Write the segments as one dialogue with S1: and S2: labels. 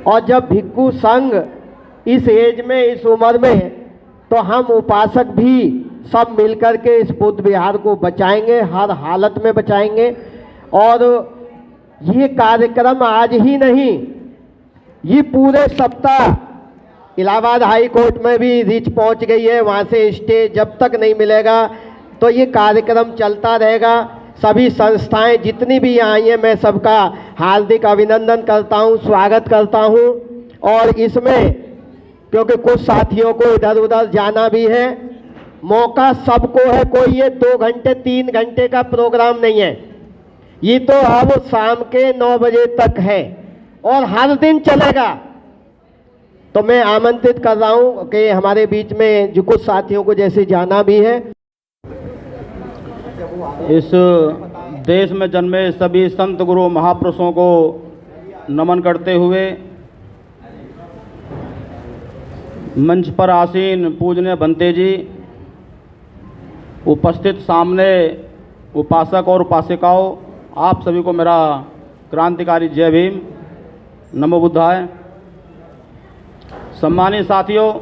S1: और जब भिक्षु संघ इस एज में, इस उम्र में, तो हम उपासक भी सब मिलकर के इस बुद्ध विहार को बचाएंगे, हर हालत में बचाएंगे। और ये कार्यक्रम आज ही नहीं, ये पूरे सप्ताह इलाहाबाद हाई कोर्ट में भी रीच पहुंच गई है, वहाँ से स्टे जब तक नहीं मिलेगा तो ये कार्यक्रम चलता रहेगा। सभी संस्थाएं जितनी भी यहाँ आई हैं, मैं सबका हार्दिक अभिनंदन करता हूँ, स्वागत करता हूँ। और इसमें क्योंकि कुछ साथियों को इधर उधर जाना भी है, मौका सबको है, कोई ये 2 घंटे 3 घंटे का प्रोग्राम नहीं है, ये तो अब शाम के 9 बजे तक है और हर दिन चलेगा। तो मैं आमंत्रित कर रहा हूँ कि हमारे बीच में जो कुछ साथियों को जैसे जाना भी है।
S2: इस देश में जन्मे सभी संत गुरु महापुरुषों को नमन करते हुए मंच पर आसीन पूजनीय भंते जी, उपस्थित सामने उपासक और उपासिकाओं, आप सभी को मेरा क्रांतिकारी जय भीम, नमो बुद्धाय। सम्मानित साथियों,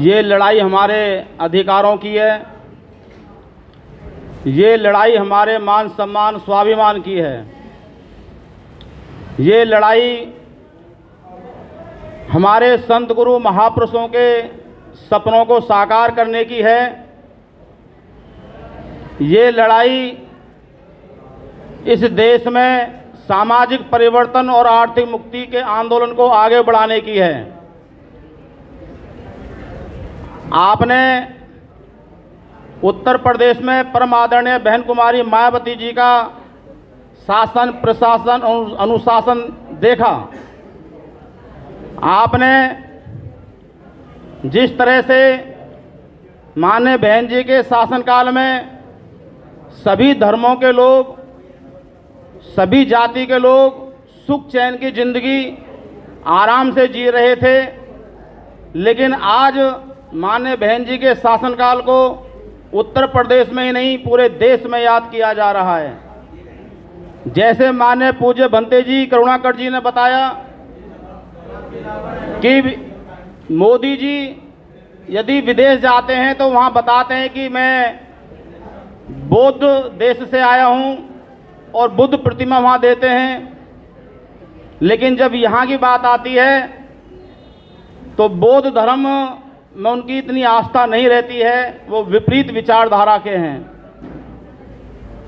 S2: ये लड़ाई हमारे अधिकारों की है, ये लड़ाई हमारे मान सम्मान स्वाभिमान की है, ये लड़ाई हमारे संत गुरु महापुरुषों के सपनों को साकार करने की है, ये लड़ाई इस देश में सामाजिक परिवर्तन और आर्थिक मुक्ति के आंदोलन को आगे बढ़ाने की है। आपने उत्तर प्रदेश में परम आदरणीय बहन कुमारी मायावती जी का शासन प्रशासन अनुशासन देखा। आपने जिस तरह से माननीय बहन जी के शासनकाल में सभी धर्मों के लोग, सभी जाति के लोग सुख चैन की जिंदगी आराम से जी रहे थे, लेकिन आज माननीय बहन जी के शासनकाल को उत्तर प्रदेश में ही नहीं पूरे देश में याद किया जा रहा है। जैसे माननीय पूज्य भंते जी करुणाकर जी ने बताया कि मोदी जी यदि विदेश जाते हैं तो वहाँ बताते हैं कि मैं बौद्ध देश से आया हूँ और बुद्ध प्रतिमा वहाँ देते हैं, लेकिन जब यहाँ की बात आती है तो बौद्ध धर्म में उनकी इतनी आस्था नहीं रहती है, वो विपरीत विचारधारा के हैं।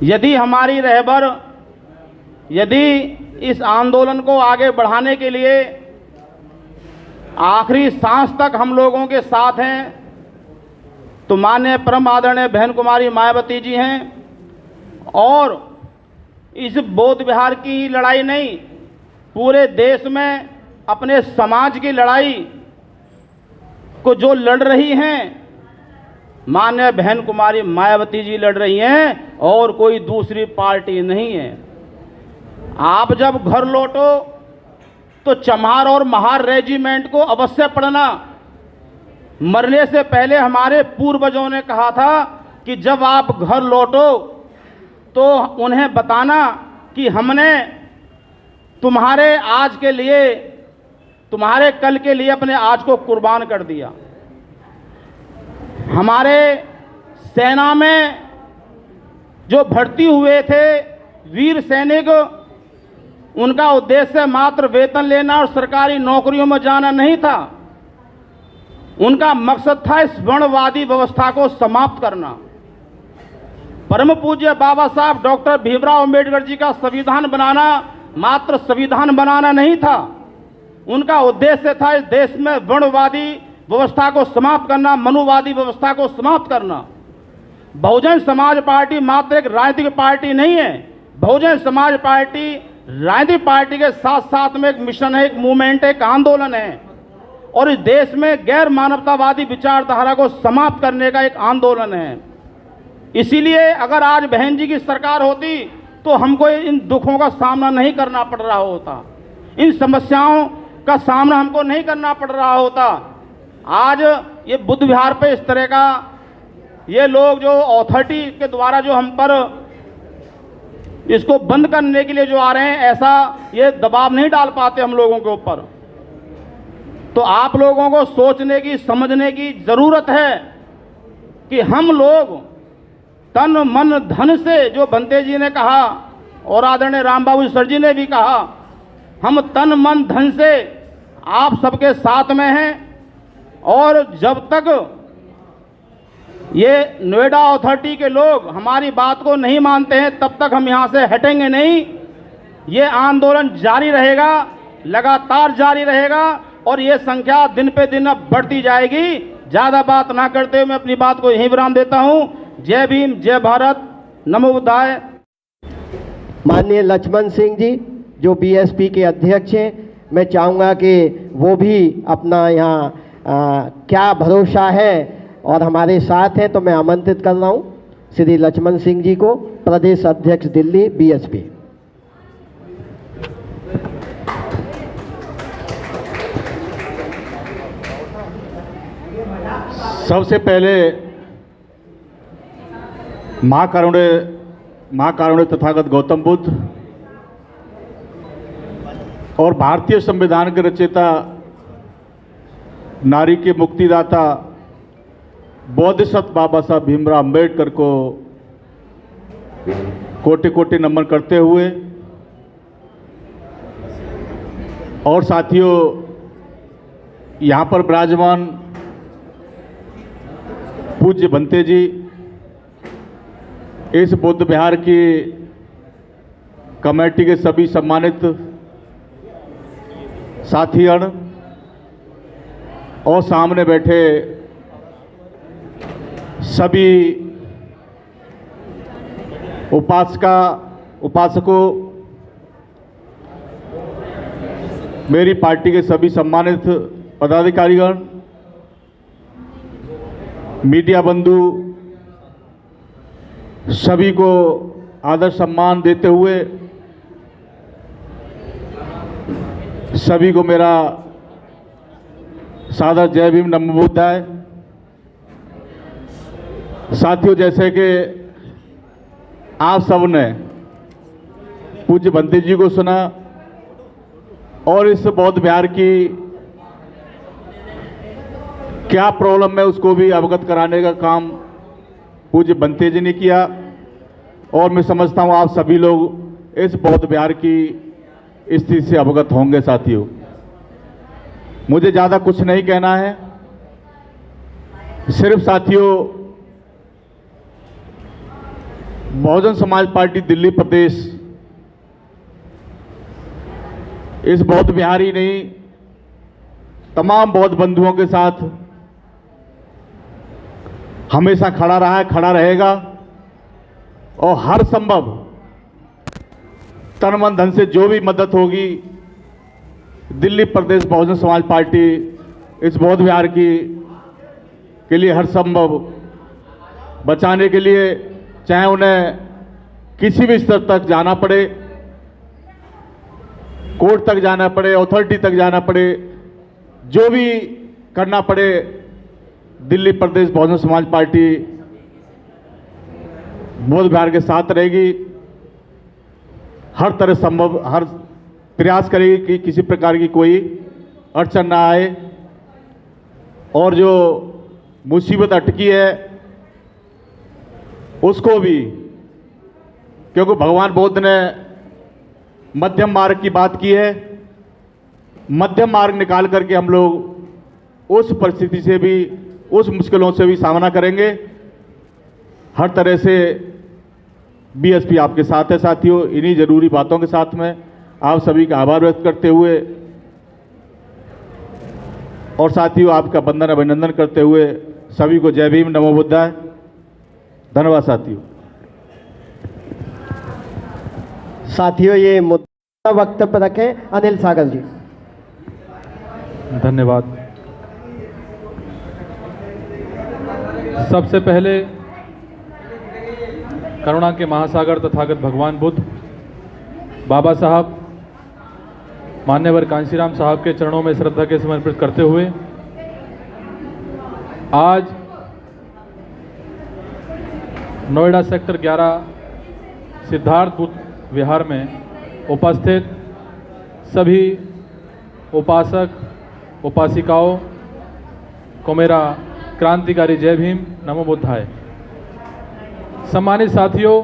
S2: यदि हमारी रहबर, यदि इस आंदोलन को आगे बढ़ाने के लिए आखिरी सांस तक हम लोगों के साथ हैं, तो माननीय परम आदरणीय बहन कुमारी मायावती जी हैं। और इस बौद्ध विहार की लड़ाई नहीं, पूरे देश में अपने समाज की लड़ाई को जो लड़ रही हैं, माननीय बहन कुमारी मायावती जी लड़ रही हैं और कोई दूसरी पार्टी नहीं है। आप जब घर लौटो तो चमार और महार रेजिमेंट को अवश्य पढ़ना। मरने से पहले हमारे पूर्वजों ने कहा था कि जब आप घर लौटो तो उन्हें बताना कि हमने तुम्हारे आज के लिए, तुम्हारे कल के लिए अपने आज को कुर्बान कर दिया। हमारे सेना में जो भर्ती हुए थे वीर सैनिक, उनका उद्देश्य मात्र वेतन लेना और सरकारी नौकरियों में जाना नहीं था, उनका मकसद था इस वर्णवादी व्यवस्था को समाप्त करना। परम पूज्य बाबा साहब डॉक्टर भीमराव अंबेडकर जी का संविधान बनाना मात्र संविधान बनाना नहीं था, उनका उद्देश्य था इस देश में वर्णवादी व्यवस्था को समाप्त करना, मनुवादी व्यवस्था को समाप्त करना। बहुजन समाज पार्टी मात्र एक राजनीतिक पार्टी नहीं है, बहुजन समाज पार्टी राजनीतिक पार्टी के साथ साथ में एक मिशन है, एक मूवमेंट है, एक आंदोलन है, और इस देश में गैर मानवतावादी विचारधारा को समाप्त करने का एक आंदोलन है। इसीलिए अगर आज बहन जी की सरकार होती तो हमको इन दुखों का सामना नहीं करना पड़ रहा होता, इन समस्याओं का सामना हमको नहीं करना पड़ रहा होता। आज ये बुद्ध विहार पे इस तरह का ये लोग जो अथॉरिटी के द्वारा जो हम पर इसको बंद करने के लिए जो आ रहे हैं, ऐसा ये दबाव नहीं डाल पाते हम लोगों के ऊपर। तो आप लोगों को सोचने की, समझने की जरूरत है कि हम लोग तन मन धन से, जो बंते जी ने कहा और आदरणीय रामबाबू सर जी ने भी कहा, हम तन मन धन से आप सबके साथ में हैं। और जब तक ये नोएडा अथॉरिटी के लोग हमारी बात को नहीं मानते हैं, तब तक हम यहाँ से हटेंगे नहीं। ये आंदोलन जारी रहेगा, लगातार जारी रहेगा, और ये संख्या दिन पे दिन अब बढ़ती जाएगी। ज़्यादा बात ना करते हुए मैं अपनी बात को यहीं विराम देता हूँ। जय भीम, जय भारत, नमो बुद्धाय।
S1: माननीय लक्ष्मण सिंह जी जो बीएसपी के अध्यक्ष हैं, मैं चाहूँगा कि वो भी अपना यहाँ क्या भरोसा है और हमारे साथ हैं, तो मैं आमंत्रित कर रहा हूँ श्री लक्ष्मण सिंह जी को, प्रदेश अध्यक्ष दिल्ली बीएसपी।
S3: सबसे पहले महाकारुण्य तथागत गौतम बुद्ध और भारतीय संविधान के रचयिता, नारी के मुक्तिदाता बोधिसत्व बाबा साहब भीमराव अम्बेडकर को कोटि कोटि नमन करते हुए, और साथियों यहाँ पर विराजमान पूज्य बंते जी, इस बुद्ध विहार की कमेटी के सभी सम्मानित साथीगण और सामने बैठे सभी उपासकों, मेरी पार्टी के सभी सम्मानित पदाधिकारीगण, मीडिया बंधु, सभी को आदर सम्मान देते हुए सभी को मेरा सादर जय भीम, नमो बुद्धाय। साथियों, जैसे कि आप सब ने पूज्य बंते जी को सुना और इस बौद्ध विहार की क्या प्रॉब्लम है उसको भी अवगत कराने का काम पूज्य बंते जी ने किया, और मैं समझता हूँ आप सभी लोग इस बौद्ध विहार की स्थिति से अवगत होंगे। साथियों, मुझे ज़्यादा कुछ नहीं कहना है, सिर्फ साथियों बहुजन समाज पार्टी दिल्ली प्रदेश इस बौद्ध विहार ही नहीं, तमाम बौद्ध बंधुओं के साथ हमेशा खड़ा रहा है, खड़ा रहेगा, और हर संभव तन मन धन से जो भी मदद होगी, दिल्ली प्रदेश बहुजन समाज पार्टी इस बौद्ध विहार के लिए हर संभव बचाने के लिए, चाहे उन्हें किसी भी स्तर तक जाना पड़े, कोर्ट तक जाना पड़े, अथॉरिटी तक जाना पड़े, जो भी करना पड़े, दिल्ली प्रदेश बहुजन समाज पार्टी बौद्ध विहार के साथ रहेगी। हर तरह संभव हर प्रयास करेगी कि किसी प्रकार की कोई अड़चन ना आए, और जो मुसीबत अटकी है उसको भी, क्योंकि भगवान बुद्ध ने मध्यम मार्ग की बात की है, मध्यम मार्ग निकाल करके हम लोग उस परिस्थिति से भी, उस मुश्किलों से भी सामना करेंगे। हर तरह से बीएसपी आपके साथ है। साथियों, इन्हीं जरूरी बातों के साथ में आप सभी का आभार व्यक्त करते हुए और साथियों आपका वंदन अभिनंदन करते हुए सभी को जय भीम, नमो बुद्धाय। धन्यवाद साथियों।
S1: साथियों, ये मुद्दा वक्तव्य रखें अनिल सागर जी।
S4: धन्यवाद। सबसे पहले करुणा के महासागर तथागत भगवान बुद्ध, बाबा साहब मान्यवर कांशीराम साहब के चरणों में श्रद्धा के समर्पित करते हुए आज नोएडा सेक्टर 11 सिद्धार्थ विहार में उपस्थित सभी उपासक उपासिकाओं को मेरा क्रांतिकारी जय भीम, नमो बुद्धाय। सम्मानित साथियों,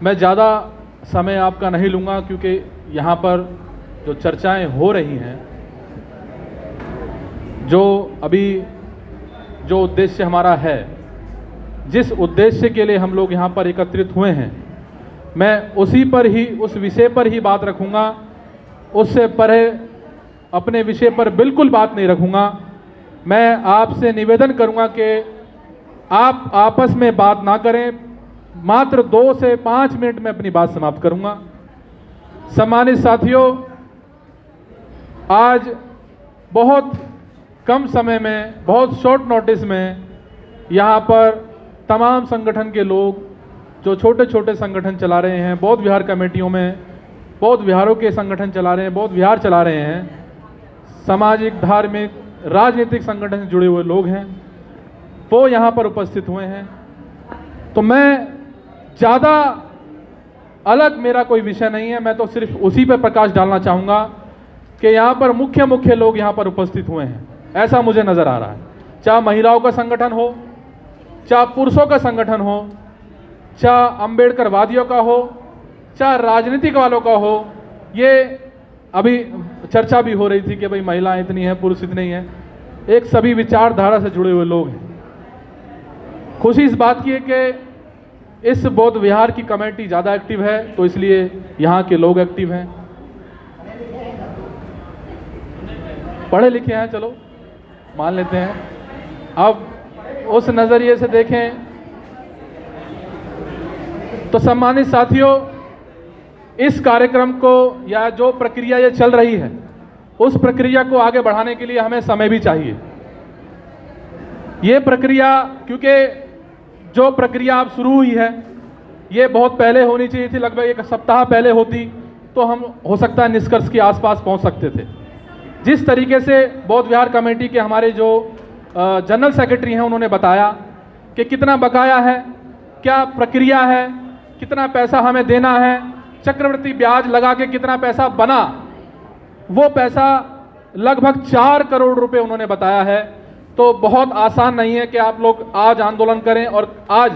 S4: मैं ज़्यादा समय आपका नहीं लूँगा क्योंकि यहाँ पर जो चर्चाएं हो रही हैं, जो अभी जो उद्देश्य हमारा है, जिस उद्देश्य के लिए हम लोग यहाँ पर एकत्रित हुए हैं, मैं उस विषय पर ही बात रखूँगा। उससे परे अपने विषय पर बिल्कुल बात नहीं रखूँगा। मैं आपसे निवेदन करूँगा कि आप आपस में बात ना करें। मात्र 2 से 5 मिनट में अपनी बात समाप्त करूँगा। सम्मानित साथियों, आज बहुत कम समय में, बहुत शॉर्ट नोटिस में यहाँ पर तमाम संगठन के लोग जो छोटे छोटे संगठन चला रहे हैं, बौद्ध विहार कमेटियों में बौद्ध विहारों के संगठन चला रहे हैं, बौद्ध विहार चला रहे हैं, सामाजिक, धार्मिक, राजनीतिक संगठन से जुड़े हुए लोग हैं, वो यहाँ पर उपस्थित हुए हैं। तो मैं ज़्यादा अलग मेरा कोई विषय नहीं है, मैं तो सिर्फ उसी पर प्रकाश डालना चाहूँगा कि यहाँ पर मुख्य लोग यहाँ पर उपस्थित हुए हैं, ऐसा मुझे नज़र आ रहा है। चाहे महिलाओं का संगठन हो, चाहे पुरुषों का संगठन हो, चाहे अम्बेडकरवादियों का हो, चाहे राजनीतिक वालों का हो। ये अभी चर्चा भी हो रही थी कि भाई महिलाएं इतनी हैं, पुरुष इतने ही हैं। एक सभी विचारधारा से जुड़े हुए लोग हैं। खुशी इस बात की है कि इस बौद्ध विहार की कमेटी ज़्यादा एक्टिव है, तो इसलिए यहाँ के लोग एक्टिव हैं, पढ़े लिखे हैं, चलो मान लेते हैं। अब उस नज़रिए से देखें तो सम्मानित साथियों, इस कार्यक्रम को या जो प्रक्रिया ये चल रही है, उस प्रक्रिया को आगे बढ़ाने के लिए हमें समय भी चाहिए। ये प्रक्रिया, क्योंकि जो प्रक्रिया अब शुरू हुई है, ये बहुत पहले होनी चाहिए थी, लगभग 1 सप्ताह पहले होती तो हम हो सकता है निष्कर्ष के आसपास पहुंच सकते थे। जिस तरीके से बौद्ध विहार कमेटी के हमारे जो जनरल सेक्रेटरी हैं, उन्होंने बताया कि कितना बकाया है, क्या प्रक्रिया है, कितना पैसा हमें देना है, चक्रवृद्धि ब्याज लगा के कितना पैसा बना, वो पैसा लगभग 4 करोड़ रुपए उन्होंने बताया है। तो बहुत आसान नहीं है कि आप लोग आज आंदोलन करें और आज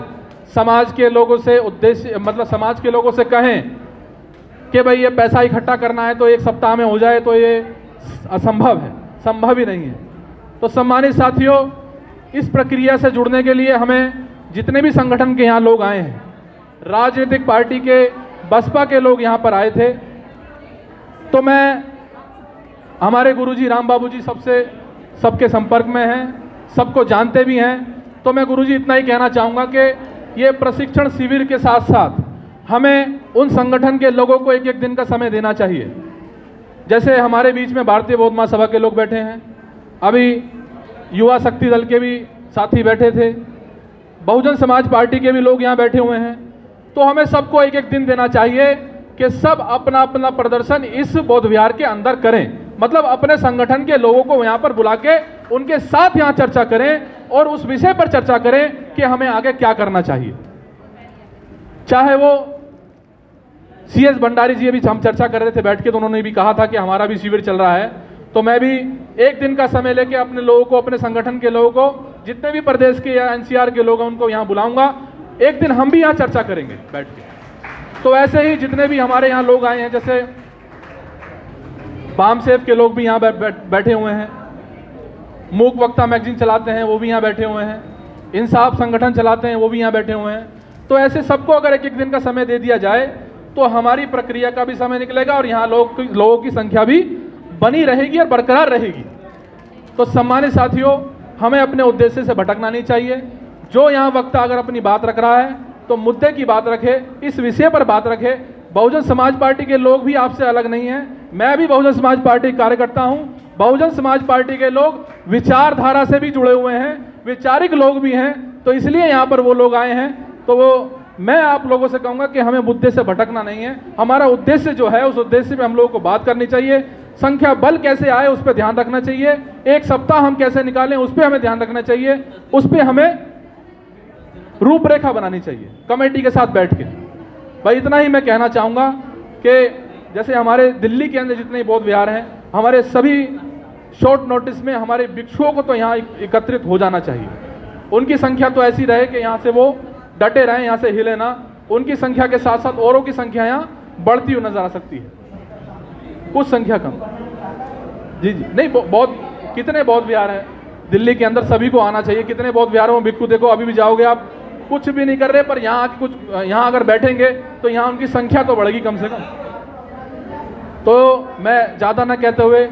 S4: समाज के लोगों से समाज के लोगों से कहें कि भाई ये पैसा इकट्ठा करना है तो 1 सप्ताह में हो जाए, तो ये असंभव है, संभव ही नहीं है। तो सम्मानित साथियों, इस प्रक्रिया से जुड़ने के लिए हमें जितने भी संगठन के यहाँ लोग आए हैं, राजनीतिक पार्टी के, बसपा के लोग यहाँ पर आए थे, तो मैं हमारे गुरुजी राम बाबू जी सबके संपर्क में हैं, सबको जानते भी हैं। तो मैं गुरुजी इतना ही कहना चाहूँगा कि ये प्रशिक्षण शिविर के साथ साथ हमें उन संगठन के लोगों को 1-1 दिन का समय देना चाहिए। जैसे हमारे बीच में भारतीय बौद्ध महासभा के लोग बैठे हैं, अभी युवा शक्ति दल के भी साथी बैठे थे, बहुजन समाज पार्टी के भी लोग यहाँ बैठे हुए हैं। तो हमें सबको 1-1 दिन देना चाहिए कि सब अपना अपना प्रदर्शन इस बौद्ध विहार के अंदर करें, मतलब अपने संगठन के लोगों को यहाँ पर बुला के उनके साथ यहाँ चर्चा करें और उस विषय पर चर्चा करें कि हमें आगे क्या करना चाहिए। चाहे वो CS भंडारी जी अभी हम चर्चा कर रहे थे बैठ के, तो उन्होंने भी कहा था कि हमारा भी शिविर चल रहा है, तो मैं भी 1 दिन का समय लेके अपने लोगों को, अपने संगठन के लोगों को, जितने भी प्रदेश के या NCR के लोग हैं उनको यहाँ बुलाऊंगा। 1 दिन हम भी यहाँ चर्चा करेंगे बैठ के। तो ऐसे ही जितने भी हमारे यहाँ लोग आए हैं, जैसे बामसेव के लोग भी यहाँ बैठे हुए हैं, मूक वक्ता मैगजीन चलाते हैं वो भी यहाँ बैठे हुए हैं, इंसाफ संगठन चलाते हैं वो भी यहाँ बैठे हुए हैं। तो ऐसे सबको अगर 1-1 दिन का समय दे दिया जाए तो हमारी प्रक्रिया का भी समय निकलेगा और यहाँ लोगों की संख्या भी बनी रहेगी और बरकरार रहेगी। तो सम्मानित साथियों, हमें अपने उद्देश्य से भटकना नहीं चाहिए। जो यहाँ वक्ता अगर अपनी बात रख रहा है तो मुद्दे की बात रखे, इस विषय पर बात रखे। बहुजन समाज पार्टी के लोग भी आपसे अलग नहीं हैं, मैं भी बहुजन समाज पार्टी कार्यकर्ता हूँ। बहुजन समाज पार्टी के लोग विचारधारा से भी जुड़े हुए हैं, वैचारिक लोग भी हैं, तो इसलिए यहाँ पर वो लोग आए हैं। तो वो मैं आप लोगों से कहूँगा कि हमें मुद्दे से भटकना नहीं है। हमारा उद्देश्य जो है उस उद्देश्य पे हम लोगों को बात करनी चाहिए। संख्या बल कैसे आए उस पर ध्यान रखना चाहिए, 1 सप्ताह हम कैसे निकालें उस पर हमें ध्यान रखना चाहिए, उस पर हमें रूपरेखा बनानी चाहिए कमेटी के साथ बैठ के। भाई इतना ही मैं कहना चाहूँगा कि जैसे हमारे दिल्ली के अंदर जितने बौद्ध विहार हैं, हमारे सभी शॉर्ट नोटिस में हमारे भिक्षुओं को तो यहाँ एकत्रित हो जाना चाहिए। उनकी संख्या तो ऐसी रहे कि यहाँ से वो डटे रहें, यहाँ से हिले ना। उनकी संख्या के साथ साथ औरों की संख्या यहाँ बढ़ती हुई नजर आ सकती है, कुछ संख्या कम। जी जी नहीं, बहुत कितने बौद्ध विहार हैं दिल्ली के अंदर, सभी को आना चाहिए। कितने बौद्ध विहारों में भिक्षु देखो, अभी भी जाओगे आप, कुछ भी नहीं कर रहे, पर यहाँ आके कुछ, यहाँ अगर बैठेंगे तो यहाँ उनकी संख्या तो बढ़ेगी कम से कम। तो मैं ज़्यादा ना कहते हुए,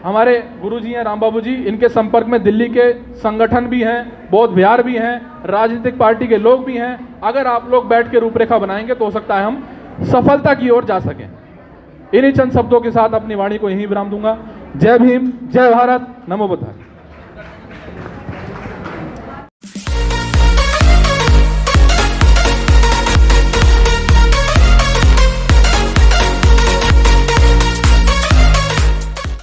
S4: हमारे गुरुजी हैं राम बाबू जी, इनके संपर्क में दिल्ली के संगठन भी हैं, बौद्ध विहार भी हैं, राजनीतिक पार्टी के लोग भी हैं। अगर आप लोग बैठ के रूपरेखा बनाएंगे तो हो सकता है हम सफलता की ओर जा सकें। इन्हीं चंद शब्दों के साथ अपनी वाणी को यहीं विराम दूंगा। जय भीम, जय भारत, नमो बुद्धाय।